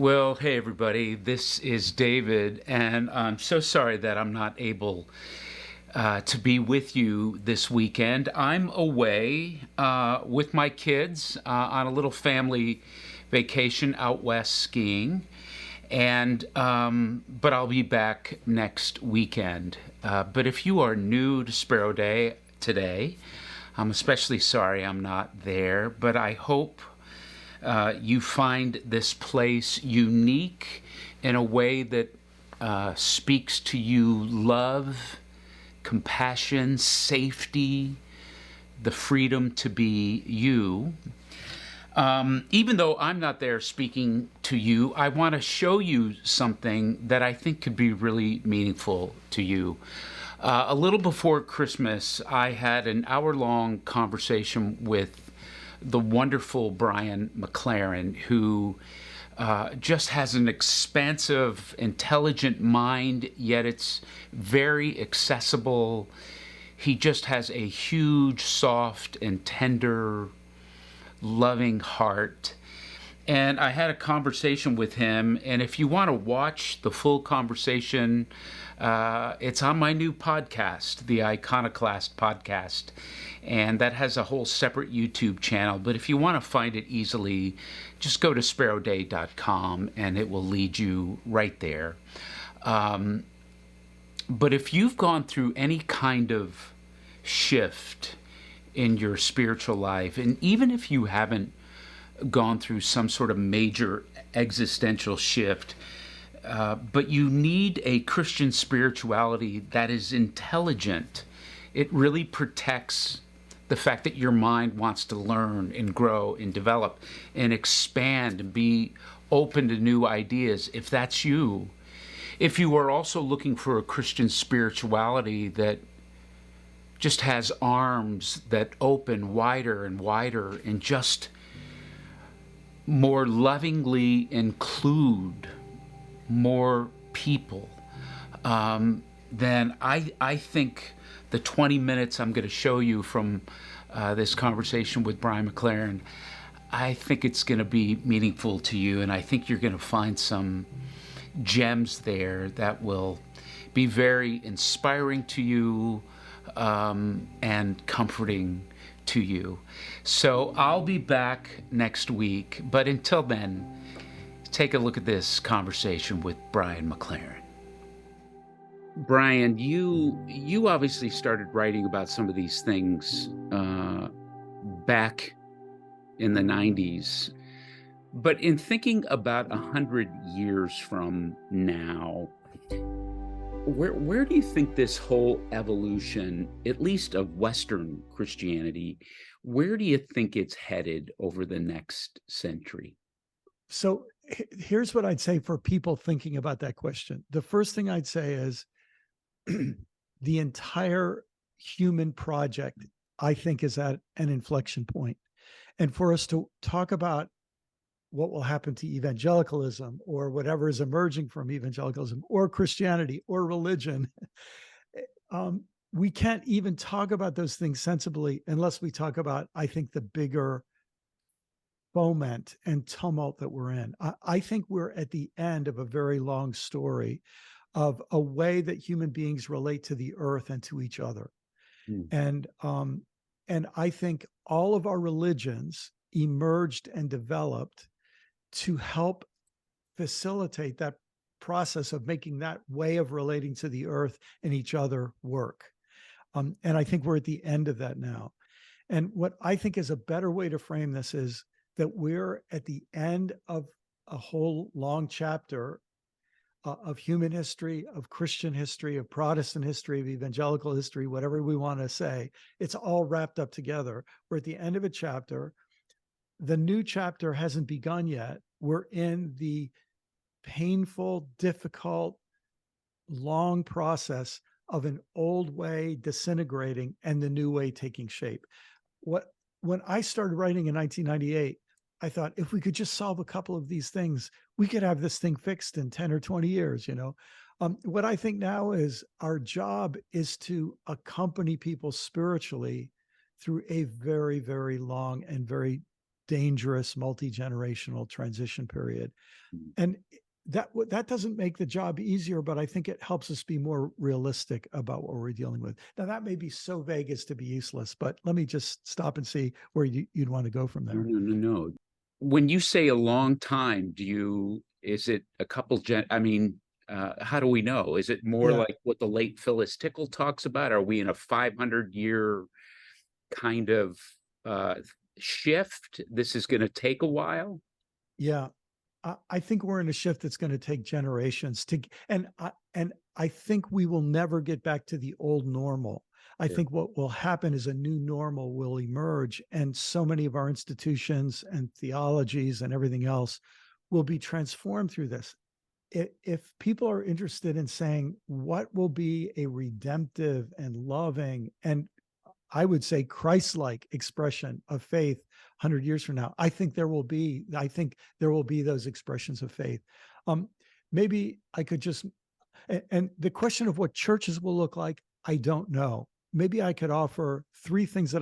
Well, hey everybody, this is David, and I'm so sorry that I'm not able to be with you this weekend. I'm away with my kids on a little family vacation out west skiing, and but I'll be back next weekend. But if you are new to Spero Day today, I'm especially sorry I'm not there, but I hope you find this place unique in a way that speaks to you love, compassion, safety, the freedom to be you. Even though I'm not there speaking to you, I want to show you something that I think could be really meaningful to you. A little before Christmas, I had an hour-long conversation with the wonderful Brian McLaren, who just has an expansive, intelligent mind, yet it's very accessible. He just has a huge, soft, and tender, loving heart. And I had a conversation with him, and if you want to watch the full conversation, it's on my new podcast, the Iconoclast podcast, and that has a whole separate YouTube channel. But if you want to find it easily, just go to speroday.com and it will lead you right there. But if you've gone through any kind of shift in your spiritual life, and even if you haven't gone through some sort of major existential shift, but you need a Christian spirituality that is intelligent. It really protects the fact that your mind wants to learn and grow and develop and expand and be open to new ideas. If that's you, if you are also looking for a Christian spirituality that just has arms that open wider and wider and just more lovingly include more people, then I think the 20 minutes I'm going to show you from this conversation with Brian McLaren, I think it's going to be meaningful to you, and I think you're going to find some gems there that will be very inspiring to you and comforting to you. So I'll be back next week, but until then, take a look at this conversation with Brian McLaren. Brian, you obviously started writing about some of these things back in the 90s, but in thinking about 100 years from now, where do you think this whole evolution, at least of Western Christianity, where do you think it's headed over the next century? So here's what I'd say for people thinking about that question. The first thing I'd say is the entire human project, I think, is at an inflection point. And for us to talk about what will happen to evangelicalism or whatever is emerging from evangelicalism or Christianity or religion, we can't even talk about those things sensibly unless we talk about, I think, the bigger foment and tumult that we're in. I think we're at the end of a very long story of a way that human beings relate to the earth and to each other. And I think all of our religions emerged and developed to help facilitate that process of making that way of relating to the earth and each other work. And I think we're at the end of that now. And what I think is a better way to frame this is that we're at the end of a whole long chapter of human history, of Christian history, of Protestant history, of evangelical history, whatever we want to say. It's all wrapped up together. We're at the end of a chapter. The new chapter hasn't begun yet. We're in the painful, difficult, long process of an old way disintegrating and the new way taking shape. When I started writing in 1998, I thought if we could just solve a couple of these things, we could have this thing fixed in 10 or 20 years, you know. What I think now is our job is to accompany people spiritually through a very, very long and very dangerous multi-generational transition period. And that doesn't make the job easier, but I think it helps us be more realistic about what we're dealing with. Now, that may be so vague as to be useless, but let me just stop and see where you'd want to go from there. No. When you say a long time, is it a couple how do we know? Is it more like what the late Phyllis Tickle talks about? Are we in a 500-year kind of shift? This is going to take a while? Yeah. I think we're in a shift that's going to take generations and I think we will never get back to the old normal. I think what will happen is a new normal will emerge, and so many of our institutions and theologies and everything else will be transformed through this. If people are interested in saying what will be a redemptive and loving and I would say Christ-like expression of faith 100 years from now, I think there will be those expressions of faith. Maybe I could just, and the question of what churches will look like, I don't know. Maybe I could offer three things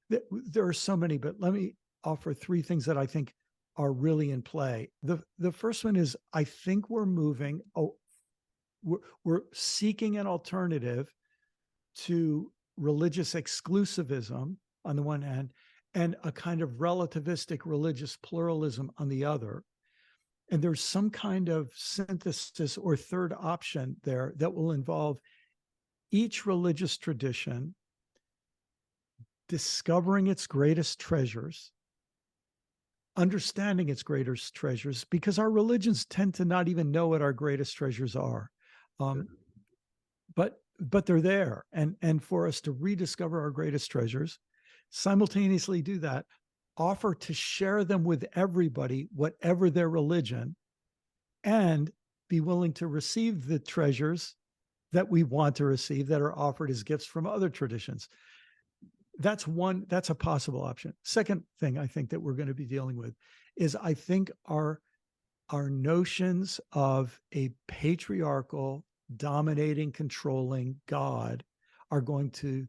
there are so many, but let me offer three things that I think are really in play. The first one is, I think we're seeking an alternative to religious exclusivism on the one hand, and a kind of relativistic religious pluralism on the other. And there's some kind of synthesis or third option there that will involve each religious tradition discovering its greatest treasures, understanding its greatest treasures, because our religions tend to not even know what our greatest treasures are. But they're there. And for us to rediscover our greatest treasures, simultaneously do that, offer to share them with everybody, whatever their religion, and be willing to receive the treasures that we want to receive that are offered as gifts from other traditions. That's a possible option. Second thing I think that we're going to be dealing with is, I think our notions of a patriarchal, dominating, controlling God are going to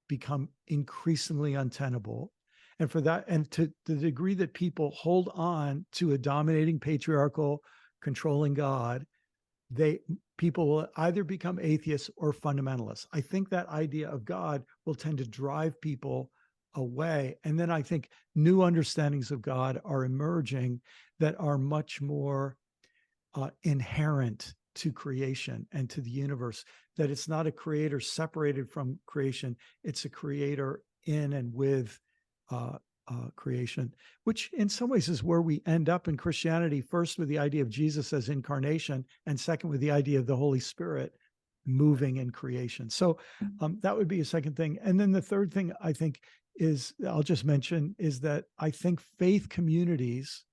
become increasingly untenable. And for that, and to the degree that people hold on to a dominating, patriarchal, controlling God, people will either become atheists or fundamentalists. I think that idea of God will tend to drive people away. And then I think new understandings of God are emerging that are much more inherent to creation and to the universe, that it's not a creator separated from creation, it's a creator in and with creation, which in some ways is where we end up in Christianity, first with the idea of Jesus as incarnation, and second with the idea of the Holy Spirit moving in creation. So that would be a second thing. And then the third thing I think I'll just mention is that I think faith communities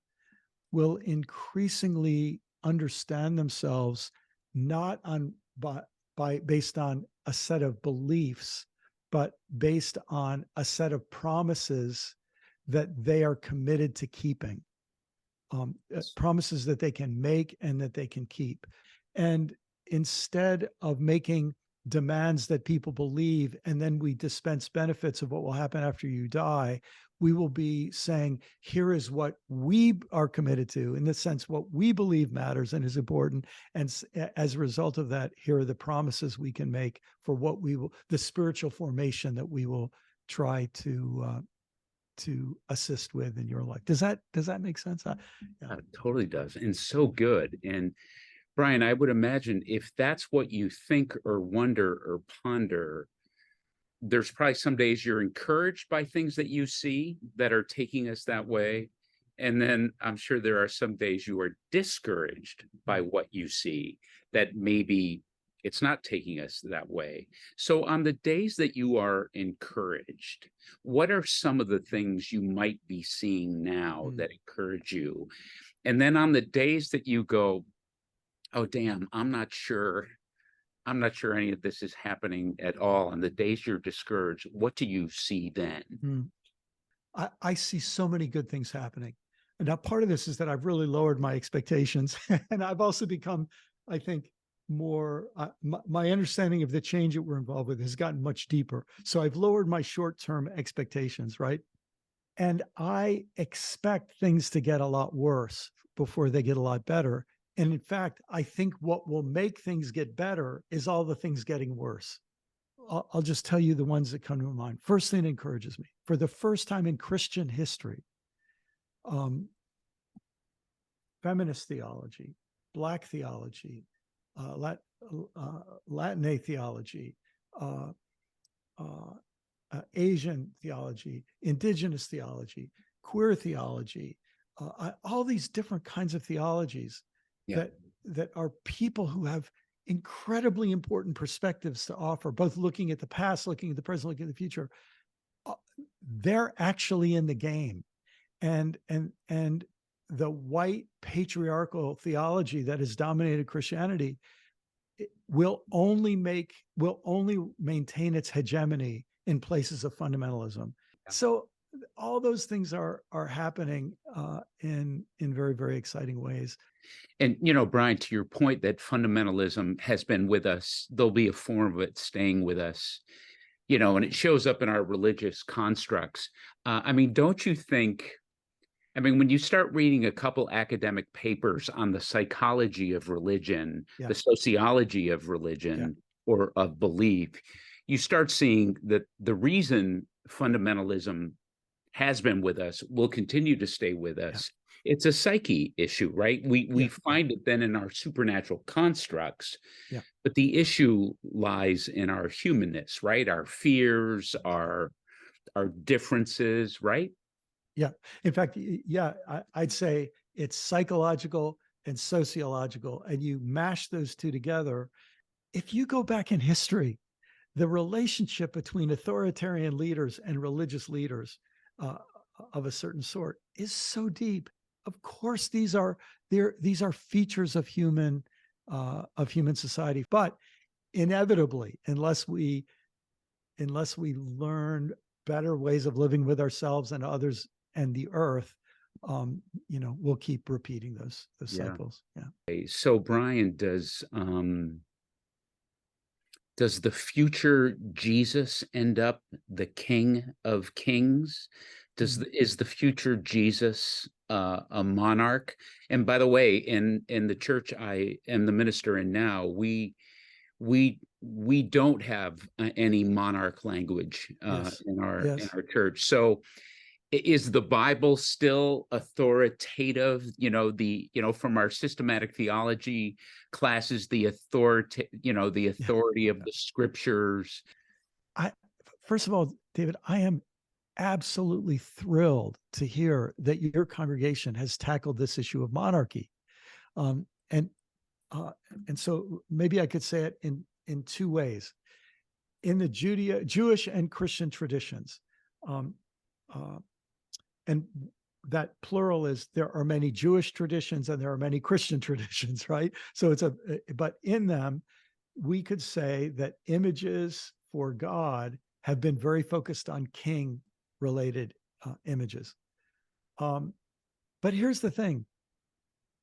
will increasingly understand themselves not based on a set of beliefs, but based on a set of promises that they are committed to keeping, promises that they can make and that they can keep. And instead of making demands that people believe and then we dispense benefits of what will happen after you die, we will be saying, here is what we are committed to, in the sense what we believe matters and is important. And as a result of that, here are the promises we can make for the spiritual formation that we will try to assist with in your life. Does that make sense? Yeah. It totally does. And so good. And Brian, I would imagine if that's what you think or wonder or ponder, there's probably some days you're encouraged by things that you see that are taking us that way. And then I'm sure there are some days you are discouraged by what you see that maybe it's not taking us that way. So on the days that you are encouraged, what are some of the things you might be seeing now that encourage you? And then on the days that you go, oh, damn, I'm not sure any of this is happening at all, and the days you're discouraged, what do you see then? I see so many good things happening. And now part of this is that I've really lowered my expectations. And I've also become, I think, more, my understanding of the change that we're involved with has gotten much deeper. So I've lowered my short-term expectations, right? And I expect things to get a lot worse before they get a lot better. And in fact, I think what will make things get better is all the things getting worse. I'll just tell you the ones that come to mind. First thing that encourages me, for the first time in Christian history, um, feminist theology, Black theology, Latin theology, uh, uh, Asian theology, indigenous theology, queer theology, all these different kinds of theologies Yeah. that are people who have incredibly important perspectives to offer, both looking at the past, looking at the present, looking at the future. Uh, they're actually in the game, and the white patriarchal theology that has dominated Christianity will only maintain its hegemony in places of fundamentalism. So all those things are happening in very, very exciting ways. And, Brian, to your point that fundamentalism has been with us, there'll be a form of it staying with us, and it shows up in our religious constructs. I mean, don't you think? I mean, when you start reading a couple academic papers on the psychology of religion, Yeah, the sociology of yeah, religion or of belief, you start seeing that the reason fundamentalism has been with us, will continue to stay with yeah, us. It's a psyche issue, right? We yeah, we find it then in our supernatural constructs, yeah, but the issue lies in our humanness, right? Our fears, our differences, right? yeah. In fact, yeah, I'd say it's psychological and sociological, and you mash those two together. If you go back in history, the relationship between authoritarian leaders and religious leaders uh, of a certain sort is so deep. Of course, these are features of human society, but inevitably, unless we learn better ways of living with ourselves and others and the earth, we'll keep repeating those Yeah. cycles. Yeah. So Brian, does the future Jesus end up the King of Kings? Mhm. Is the future Jesus a monarch? And by the way, in the church I am the minister in now, we don't have any monarch language Yes. in Yes. our church. So is the Bible still authoritative? From our systematic theology classes, the Yeah. authority of the scriptures. I First of all, David, I am absolutely thrilled to hear that your congregation has tackled this issue of monarchy. Um, and uh, and so maybe I could say it in two ways. In the Jewish and Christian traditions, um, uh, and that plural is there are many Jewish traditions and there are many Christian traditions, right? So but in them, we could say that images for God have been very focused on king related images. Um, but here's the thing: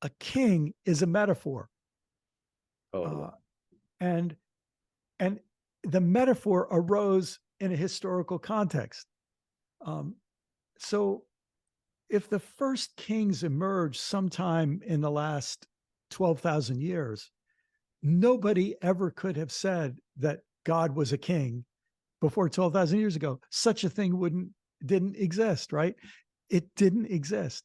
a king is a metaphor, Oh, uh, and and the metaphor arose in a historical context. Um, so if the first kings emerged sometime in the last 12,000 years, nobody ever could have said that God was a king before 12,000 years ago. Such a thing didn't exist, right? It didn't exist.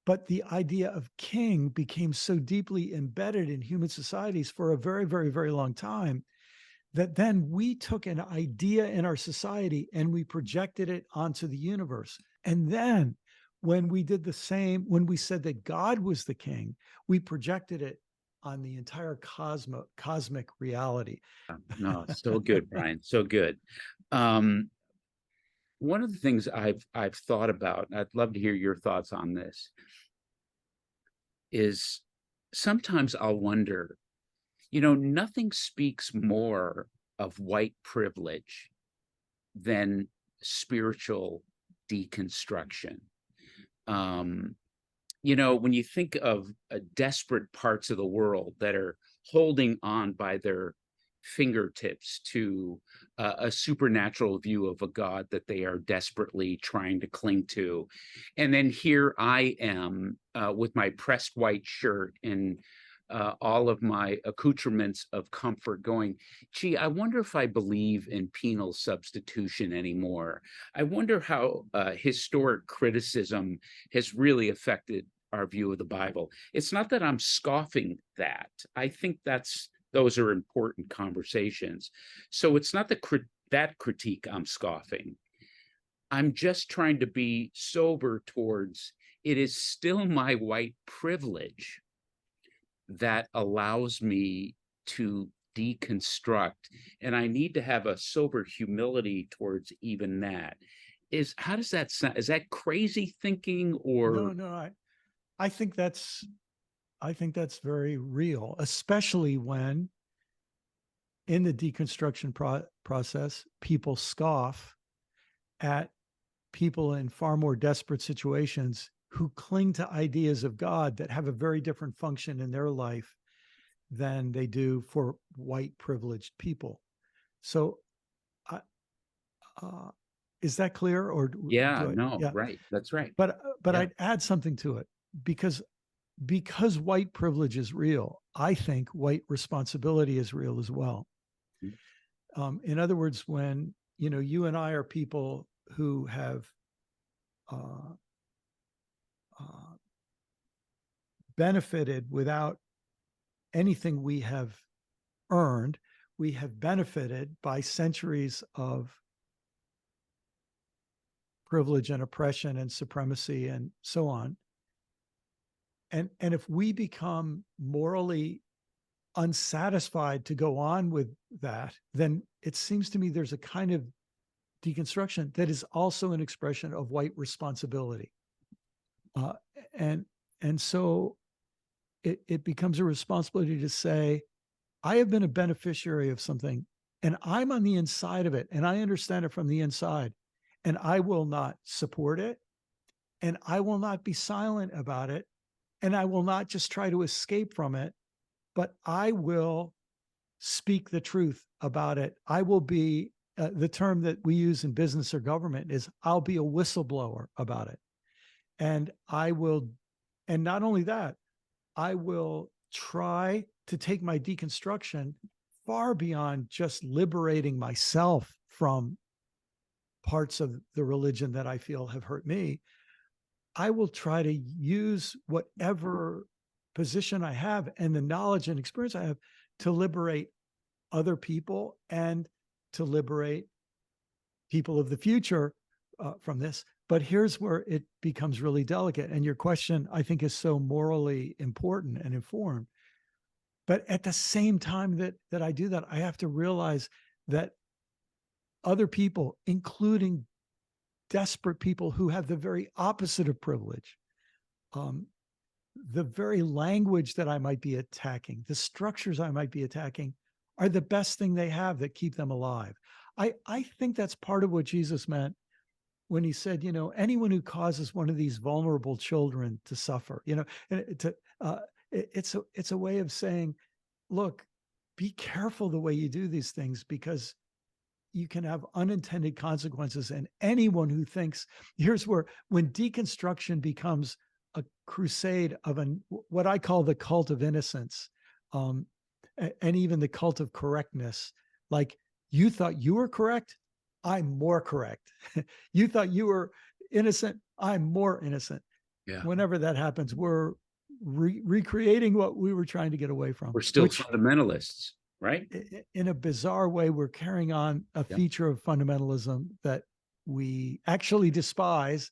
But the idea of king became so deeply embedded in human societies for a very, very, very long time that then we took an idea in our society and we projected it onto the universe. And then when we did the same, when we said that God was the king, we projected it on the entire cosmic reality. no, so good, Brian, so good. Um, One of the things I've thought about, and I'd love to hear your thoughts on this, is sometimes I'll wonder, nothing speaks more of white privilege than spiritual deconstruction. Um, when you think of desperate parts of the world that are holding on by their fingertips to a supernatural view of a God that they are desperately trying to cling to. And then here I am with my pressed white shirt and all of my accoutrements of comfort going, gee, I wonder if I believe in penal substitution anymore. I wonder how historic criticism has really affected our view of the Bible. It's not that I'm scoffing that. I think those are important conversations. So it's not that critique I'm scoffing. I'm just trying to be sober towards it is still my white privilege that allows me to deconstruct. And I need to have a sober humility towards even that. How does that sound? Is that crazy thinking or? No, I think that's very real, especially when in the deconstruction process, people scoff at people in far more desperate situations who cling to ideas of God that have a very different function in their life than they do for white privileged people. So, is that clear? Or Yeah, do I? no, Yeah, right. That's right. but Yeah. I'd add something to it because white privilege is real. I think white responsibility is real as well. In other words, when you and I are people who have uh, benefited without anything we have earned, we have benefited by centuries of privilege and oppression and supremacy and so on. And if we become morally unsatisfied to go on with that, then it seems to me there's a kind of deconstruction that is also an expression of white responsibility. Uh, and so it becomes a responsibility to say, I have been a beneficiary of something and I'm on the inside of it and I understand it from the inside and I will not support it and I will not be silent about it and I will not just try to escape from it, but I will speak the truth about it. I will be the term that we use in business or government is I'll be a whistleblower about it. And and not only that, I will try to take my deconstruction far beyond just liberating myself from parts of the religion that I feel have hurt me. I will try to use whatever position I have and the knowledge and experience I have to liberate other people and to liberate people of the future from this. But here's where it becomes really delicate. And your question, I think, is so morally important and informed. But at the same time that I do that, I have to realize that other people, including desperate people who have the very opposite of privilege, the very language that I might be attacking, the structures I might be attacking, are the best thing they have that keep them alive. I think that's part of what Jesus meant when he said, anyone who causes one of these vulnerable children to suffer, it's a way of saying, look, be careful the way you do these things because you can have unintended consequences. And anyone who thinks, here's where, when deconstruction becomes a crusade of what I call the cult of innocence, and even the cult of correctness, like you thought you were correct, I'm more correct. You thought you were innocent, I'm more innocent. Yeah. Whenever that happens, we're recreating what we were trying to get away from. We're still fundamentalists, right? In a bizarre way, we're carrying on a feature of fundamentalism that we actually despise,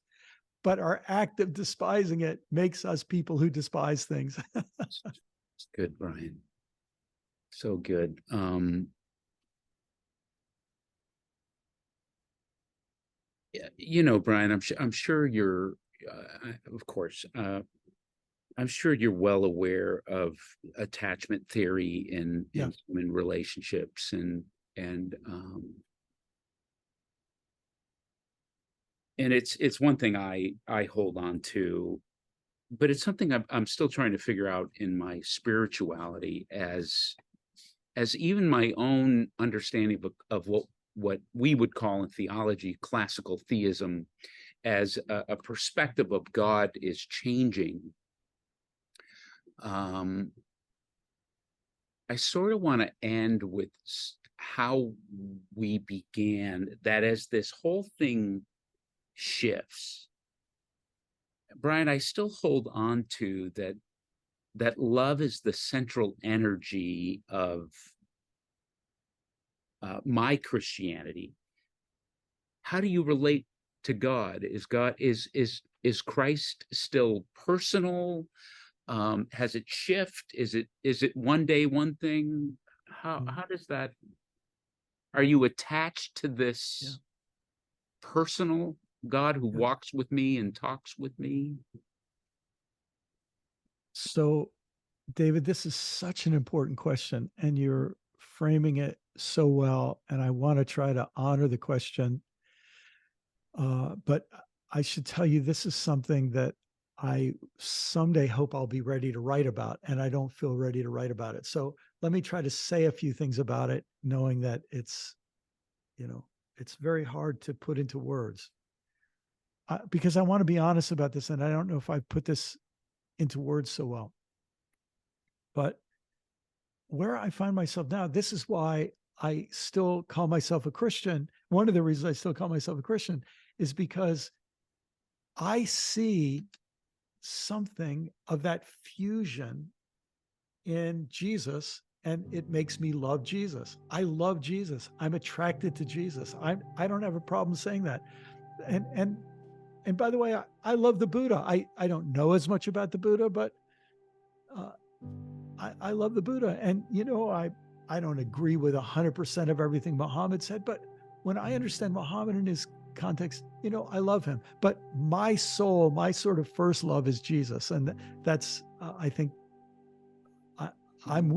but our act of despising it makes us people who despise things. It's good, Brian. So good. Brian, I'm sure you're, of course, I'm sure you're well aware of attachment theory in human relationships and it's one thing I hold on to, but it's something I'm still trying to figure out in my spirituality as as even my own understanding of what we would call in theology classical theism as a perspective of God is changing, I sort of want to end with how we began, that as this whole thing shifts, Brian, I still hold on to that love is the central energy of my Christianity. How do you relate to God? Is Christ still personal? Has it shift? Is it one day one thing? How does that? Are you attached to this personal God who walks with me and talks with me? So, David, this is such an important question, and you're framing it so well. And I want to try to honor the question. But I should tell you, this is something that I someday hope I'll be ready to write about, and I don't feel ready to write about it. So let me try to say a few things about it, knowing that it's very hard to put into words. Because I want to be honest about this, and I don't know if I put this into words so well. But where I find myself now, this is why I still call myself a Christian. One of the reasons I still call myself a Christian is because I see something of that fusion in Jesus, and it makes me love Jesus. I love Jesus. I'm attracted to Jesus. I don't have a problem saying that. And by the way, I love the Buddha. I don't know as much about the Buddha, but I love the Buddha. And, I don't agree with 100% of everything Muhammad said, but when I understand Muhammad in his context, I love him. But my soul, my sort of first love is Jesus. And that's, I think, I'm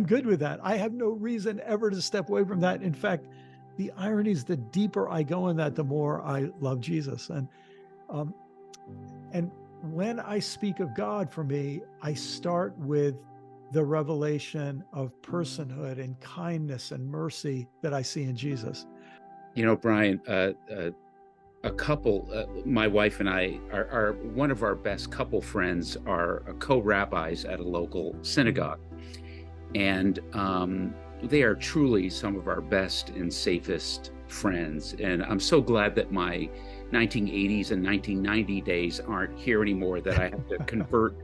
good with that. I have no reason ever to step away from that. In fact, the irony is the deeper I go in that, the more I love Jesus. And when I speak of God, for me, I start with the revelation of personhood and kindness and mercy that I see in Jesus. Brian, a couple, my wife and I, are one of our best couple friends are co-rabbis at a local synagogue. And they are truly some of our best and safest friends. And I'm so glad that my 1980s and 1990 days aren't here anymore, that I have to convert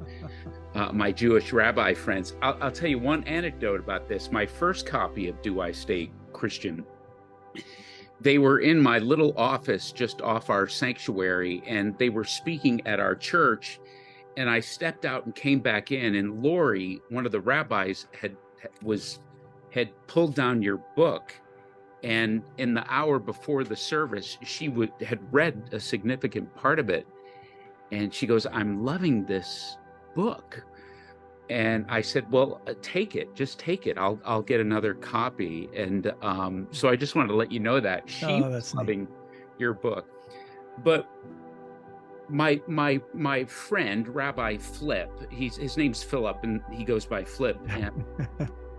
my Jewish rabbi friends. I'll tell you one anecdote about this. My first copy of Do I Stay Christian, they were in my little office just off our sanctuary, and they were speaking at our church. And I stepped out and came back in, and Lori, one of the rabbis, had pulled down your book. And in the hour before the service, she had read a significant part of it. And she goes, "I'm loving this book." And I said, "Well, take it, just take it. I'll get another copy." And so I just wanted to let you know that she was loving your book. But my friend, Rabbi Flip, his name's Philip, and he goes by Flip. And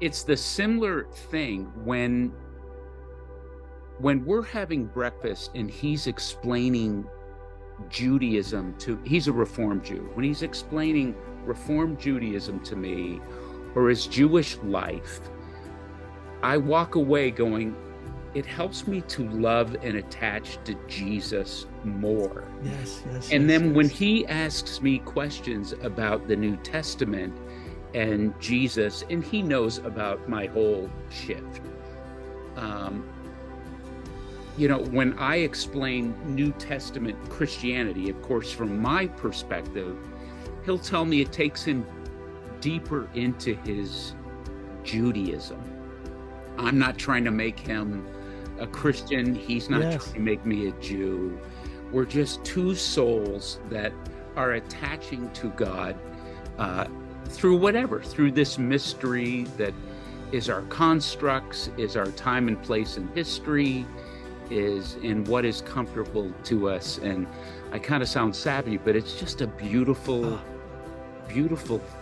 it's the similar thing when we're having breakfast and he's explaining Judaism he's a Reformed Jew. When he's explaining Reformed Judaism to me, or his Jewish life, I walk away going, it helps me to love and attach to Jesus more. Yes. And then when he asks me questions about the New Testament and Jesus, and he knows about my whole shift. When I explain New Testament Christianity, of course, from my perspective, he'll tell me it takes him deeper into his Judaism. I'm not trying to make him a Christian. He's not trying to make me a Jew. We're just two souls that are attaching to God through this mystery that is our constructs, is our time and place in history, is in what is comfortable to us. And I kind of sound savvy, but it's just a beautiful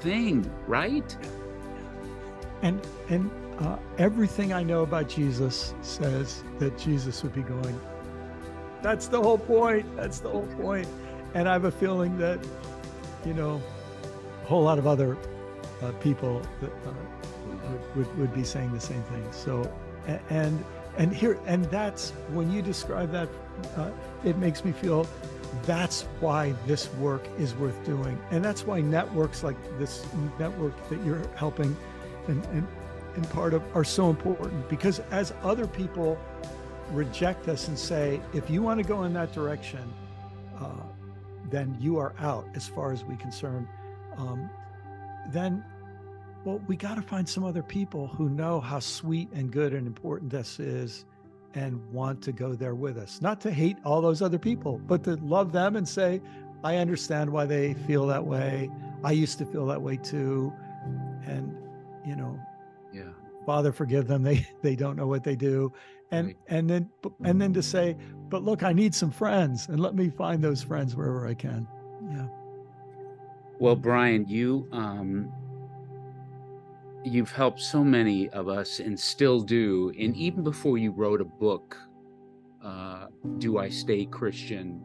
thing, right? And everything I know about Jesus says that Jesus would be going, that's the whole point. That's the whole point. And I have a feeling that, a whole lot of other people that would be saying the same thing. So, and that's when you describe that, it makes me feel that's why this work is worth doing. And that's why networks like this network that you're helping and part of are so important, because as other people reject us and say, if you want to go in that direction, then you are out as far as we're concerned. Then, well, we got to find some other people who know how sweet and good and important this is and want to go there with us. Not to hate all those other people, but to love them and say, I understand why they feel that way. I used to feel that way too. And, Yeah. Father, forgive them. They don't know what they do. And, Right. and then to say, but look, I need some friends, and let me find those friends wherever I can. Yeah. Well, Brian, you've helped so many of us and still do. And even before you wrote a book, Do I Stay Christian?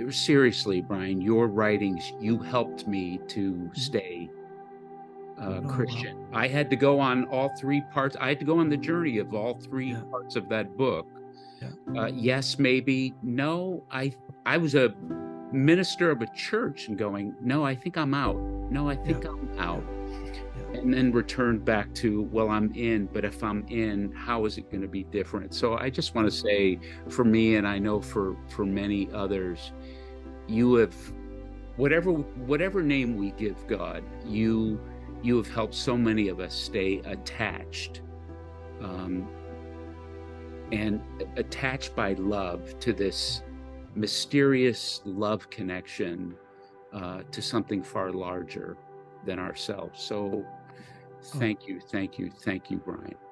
Seriously, Brian, your writings, you helped me to stay Christian. Wow. I had to go on all three parts. I had to go on the journey of all three parts of that book. Yeah. Yes, maybe. No, I was a minister of a church and going, no, I think I'm out. No, I think I'm out. And then returned back to, well, I'm in, but if I'm in, how is it going to be different? So I just want to say, for me, and I know for many others, you have, whatever name we give God, you have helped so many of us stay attached, and attached by love to this mysterious love connection to something far larger than ourselves. So thank you, Brian.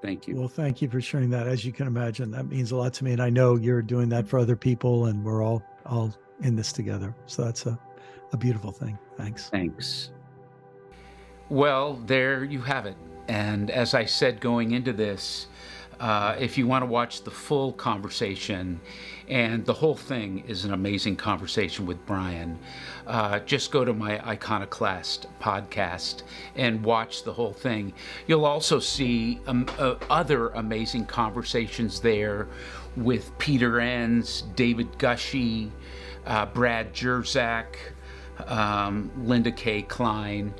Thank you. Well, thank you for sharing that. As you can imagine, that means a lot to me. And I know you're doing that for other people, and we're all in this together. So that's a beautiful thing. Thanks. Well, there you have it. And as I said going into this, if you want to watch the full conversation, and the whole thing is an amazing conversation with Brian, just go to my Iconoclast podcast and watch the whole thing. You'll also see other amazing conversations there with Peter Enns, David Gushee, Brad Jerzak, Linda K. Klein.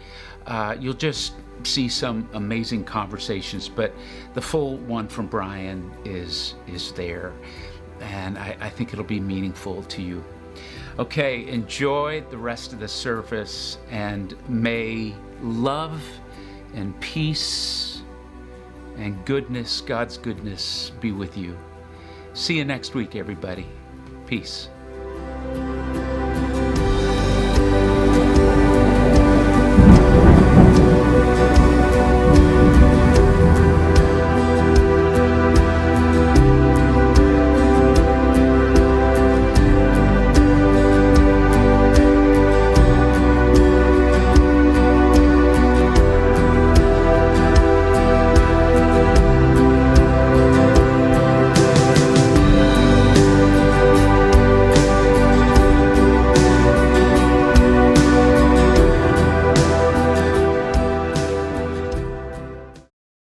You'll just see some amazing conversations, but the full one from Brian is there, and I think it'll be meaningful to you. Okay, enjoy the rest of the service, and may love and peace and goodness, God's goodness, be with you. See you next week, everybody. Peace.